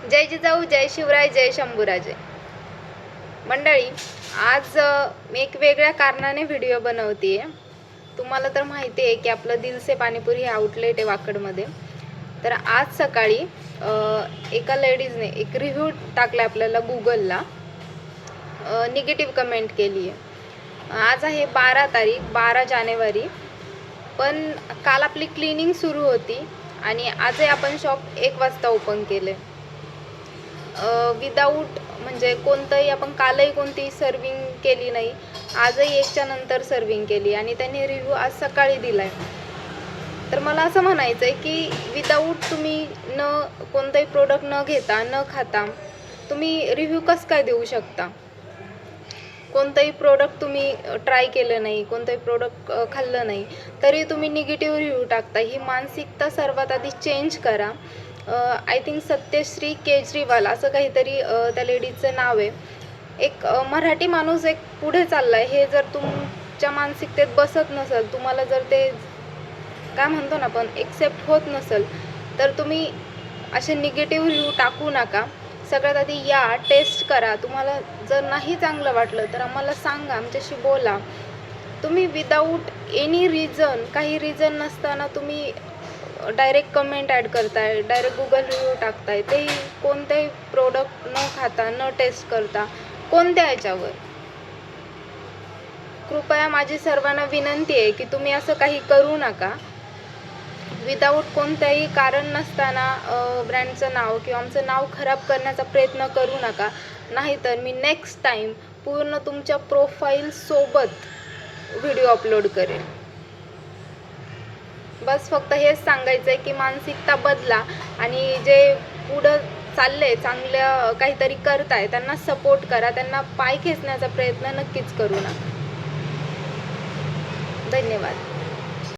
जय जिजाऊ, जय शिवराय, जय शंभूराजे. मंडळी, आज मी एक वेगळ्या कारणाने व्हिडिओ बनवतेय. तुम्हाला तर माहिती आहे की आपलं दिलसे पाणीपुरी हे आउटलेट आहे वाकडमध्ये. तर आज सकाळी एका लेडीजने एक रिव्ह्यू टाकला आपल्याला गुगलला, निगेटिव्ह कमेंट केली आहे. आज आहे 12 तारीख, 12 जानेवारी. पण काल आपली क्लिनिंग सुरू होती आणि आजही आपण शॉप 1 वाजता ओपन केले. विदाऊट म्हणजे कोणतंही, आपण कालही कोणतीही सर्विंग केली नाही, आजही 1च्या नंतर सर्विंग केली आणि त्यांनी रिव्ह्यू आज सकाळी दिला आहे. तर मला असं म्हणायचं आहे की विदाऊट तुम्ही कोणतंही प्रोडक्ट न घेता न खाता तुम्ही रिव्ह्यू कसं काय देऊ शकता? कोणतंही प्रोडक्ट तुम्ही ट्राय केलं नाही, कोणतंही प्रोडक्ट खाल्लं नाही, तरी तुम्ही निगेटिव्ह रिव्ह्यू टाकता. ही मानसिकता सर्वात आधी चेंज करा. आय थिंक सत्यश्री केजरीवाल असं काहीतरी त्या लेडीजचं नाव आहे. एक मराठी माणूस एक पुढे चालला आहे. हे जर तुमच्या मानसिकतेत बसत नसेल, तुम्हाला जर ते काय म्हणतो ना आपण एक्सेप्ट होत नसेल, तर तुम्ही असे निगेटिव्ह रिव्ह्यू टाकू नका. सगळ्यात आधी या, टेस्ट करा. तुम्हाला जर नाही चांगलं वाटलं तर आम्हाला सांगा, आमच्याशी बोला. तुम्ही विदाऊट एनी रिझन, काही रिझन नसताना तुम्ही डायरेक्ट कमेंट ॲड करताय, डायरेक्ट गुगल रिव्ह्यू टाकताय, तेही कोणत्याही प्रोडक्ट न खाता न टेस्ट करता. कोणत्या ह्याच्यावर? कृपया माझी सर्वांना विनंती आहे की तुम्ही असं काही करू नका. विदाऊट कोणत्याही कारण नसताना ब्रँडचं नाव किंवा आमचं नाव खराब करण्याचा प्रयत्न करू नका. नाहीतर मी नेक्स्ट टाईम पूर्ण तुमच्या प्रोफाईलसोबत व्हिडिओ अपलोड करेन. बस फक्त हेच सांगायचं आहे की मानसिकता बदला आणि जे पुढं चालले चांगल्या काहीतरी करताय त्यांना सपोर्ट करा. त्यांना पाय खेचण्याचा प्रयत्न नक्कीच करू नका. धन्यवाद.